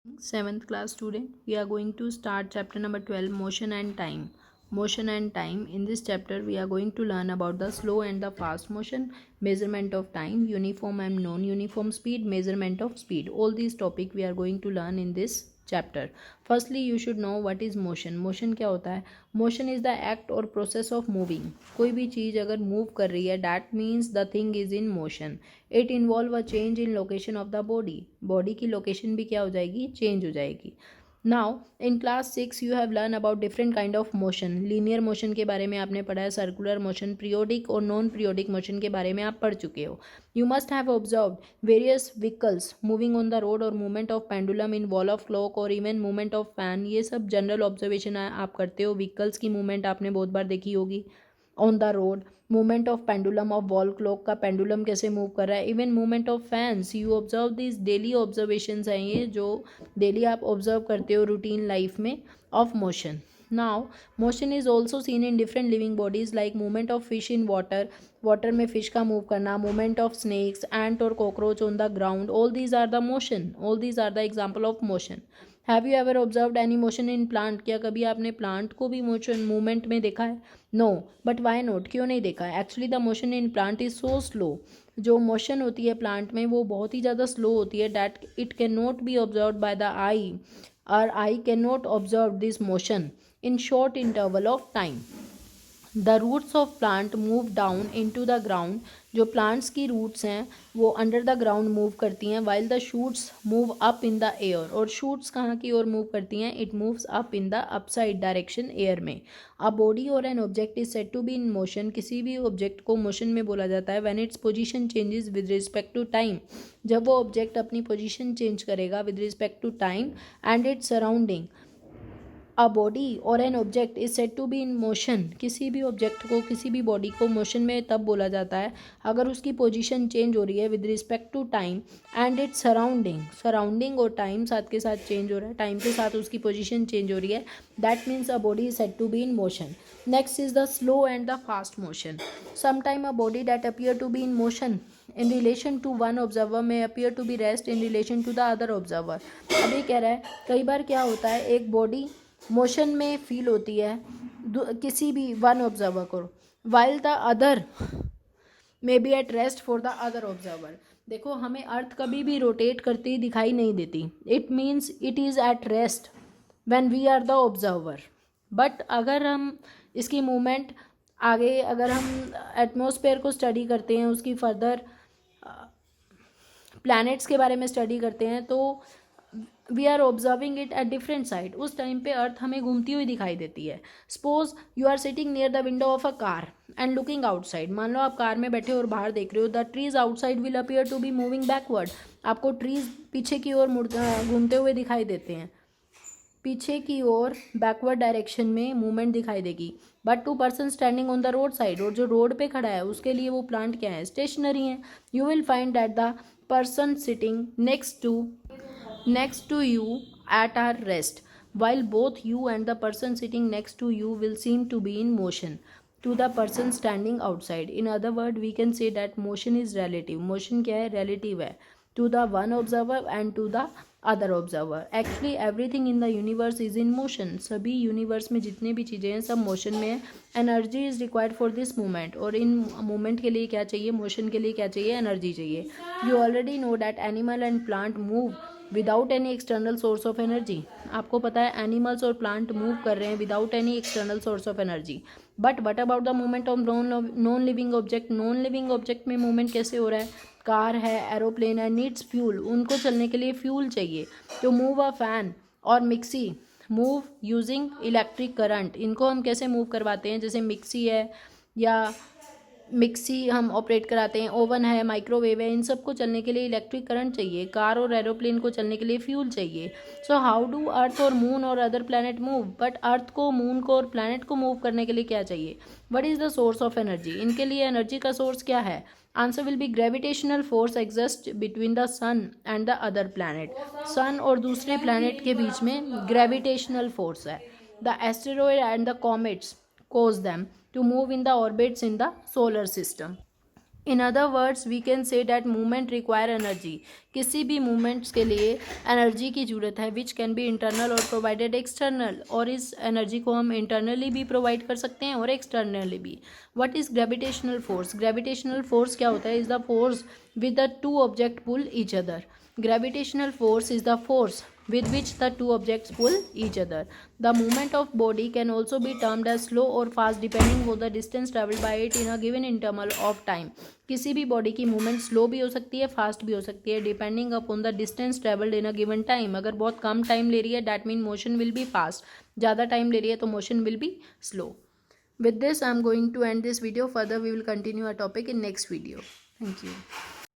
Seventh class student, we are going to start chapter number 12, motion and time. Motion and time. In this chapter we are going to learn about the slow and the fast motion, measurement of time, uniform and non-uniform speed, measurement of speed. All these topic we are going to learn in this chapter. Firstly, you should know what is motion. Motion क्या होता है? Motion is the act or process of moving. कोई भी चीज़ अगर move कर रही है, that means the thing is in motion. It involve a change in location of the body. Body की location भी क्या हो जाएगी? Change हो जाएगी. Now in class 6 you have learn about different kind of motion. Linear motion के बारे में आपने पढ़ा है, सर्कुलर मोशन, पीरियोडिक और नॉन पीरियोडिक मोशन के बारे में आप पढ़ चुके हो. You must have observed various vehicles moving on the road और movement of pendulum in wall of clock और इवन मूवमेंट ऑफ फैन. ये सब जनरल ऑब्जर्वेशन आप करते हो. व्हीकल्स की मूवमेंट आपने बहुत बार देखी होगी on the road. Movement of pendulum of wall clock का पेंडुलम कैसे मूव कर रहा है. Even movement of fans. You observe this daily observations हैं ये जो डेली आप ऑब्जर्व करते हो रूटीन लाइफ में of motion. Now motion is also seen in different living bodies like movement of fish in water. Water में fish का move करना. मूवमेंट ऑफ स्नेक्स, एंट और cockroach on the ground. All these are the motion. All these are the example of motion. Have you ever observed any motion in plant. क्या कभी आपने plant को भी motion movement में देखा है? नो. But why not? क्यों नहीं देखा है? Actually the motion in plant is so slow. जो मोशन होती है प्लांट में वो बहुत ही ज़्यादा स्लो होती है. That it can not be observe by the eye. Or I can not observe this motion in short interval of time. The roots of plant move down in to the ground. जो plants की roots हैं वो under the ground move करती हैं. While the shoots move up in the air. और shoots कहाँ की ओर मूव करती हैं? It moves up in the upside direction air में. अ बॉडी और an object is said to be in motion. किसी भी ऑब्जेक्ट को मोशन में बोला जाता है when its position changes with respect to time. जब वो ऑब्जेक्ट अपनी पोजीशन चेंज करेगा with respect to time and its surrounding. A body और an object is said to be in motion. किसी भी ऑब्जेक्ट को, किसी भी बॉडी को मोशन में तब बोला जाता है अगर उसकी पोजीशन चेंज हो रही है with respect to time and its surrounding. Surrounding और टाइम साथ के साथ चेंज हो रहा है, टाइम के साथ उसकी पोजीशन चेंज हो रही है. That means a body is said to be in motion. Next is the slow and the fast motion. Sometime a body that appear to be in motion in relation to one observer may appear to be rest in relation to the other observer. अभी कह रहा है कई बार क्या होता है एक body motion में फील होती है किसी भी वन ऑब्जर्वर को, while the other may be at rest for the other observer. देखो हमें अर्थ कभी भी रोटेट करती दिखाई नहीं देती. It means it is at rest when we are the observer. But अगर हम इसकी मूवमेंट आगे, अगर हम एटमॉस्फेयर को स्टडी करते हैं, उसकी फर्दर प्लैनेट्स के बारे में स्टडी करते हैं, तो we are observing it at different side. उस टाइम पे अर्थ हमें घूमती हुई दिखाई देती है. Suppose you are sitting near the window of a car and looking outside. मान लो आप कार में बैठे और बाहर देख रहे हो. The trees outside will appear to be moving backward. आपको ट्रीज पीछे की ओर घूमते हुए दिखाई देते हैं, पीछे की ओर बैकवर्ड डायरेक्शन में मूवमेंट दिखाई देगी. But to person standing on the road side, और जो रोड पे खड़ा है उसके लिए वो प्लांट क्या है? स्टेशनरी है. You will find that the person sitting next to you at our rest, while both you and the person sitting next to you will seem to be in motion to the person standing outside. In other word, we can say that motion is relative. motion क्या है? relative है to the one observer and to the other observer. Actually everything in the universe is in motion. सभी universe में जितने भी चीज़ें हैं सब मोशन में है. Energy is required for this movement. और इन मूवमेंट के लिए क्या चाहिए? मोशन के लिए क्या चाहिए? एनर्जी चाहिए. You already know that animal and plant move without any external source of energy. आपको पता है एनिमल्स और प्लांट मूव कर रहे हैं without any external source of energy. But what about the movement of non living object. Non living object में movement कैसे हो रहा है? कार है, एरोप्लेन है, नीड्स फ्यूल. उनको चलने के लिए फ्यूल चाहिए. तो मूव अ फैन और mixie move using electric current. इनको हम कैसे मूव करवाते हैं? जैसे मिक्सी है, या मिक्सी हम ऑपरेट कराते हैं, ओवन है, माइक्रोवेव है, इन सब को चलने के लिए इलेक्ट्रिक करंट चाहिए. कार और एरोप्लेन को चलने के लिए फ्यूल चाहिए. सो हाउ डू अर्थ और मून और other planet move? But earth को, मून को और प्लैनेट को मूव करने के लिए क्या चाहिए? What is the source of energy? इनके लिए एनर्जी का सोर्स क्या है? Answer will be gravitational force exist between the sun and the other planet. Sun और दूसरे प्लैनेट के बीच में ग्रेविटेशनल फोर्स है. The asteroid and the comets cause them to move in the orbits in the solar system. In other words we can say that movement require energy, किसी भी movements के लिए एनर्जी की जरूरत है, विच कैन बी इंटरनल और provided external, और इस एनर्जी को हम इंटरनली भी प्रोवाइड कर सकते हैं और एक्सटर्नली भी. What is gravitational force? Gravitational force क्या होता है? Is the force with the two object pull each other. Gravitational force is the force with which the two objects pull each other. The movement of body can also be termed as slow or fast depending on the distance traveled by it in a given interval of time. किसी भी body की movement slow भी हो सकती है, fast भी हो सकती है, depending upon the distance travelled in a given time. अगर बहुत कम टाइम ले रही है that mean motion will be fast, ज़्यादा टाइम ले रही है तो motion will be slow. With this I am going to end this video. Further we will continue our topic in next video. Thank you.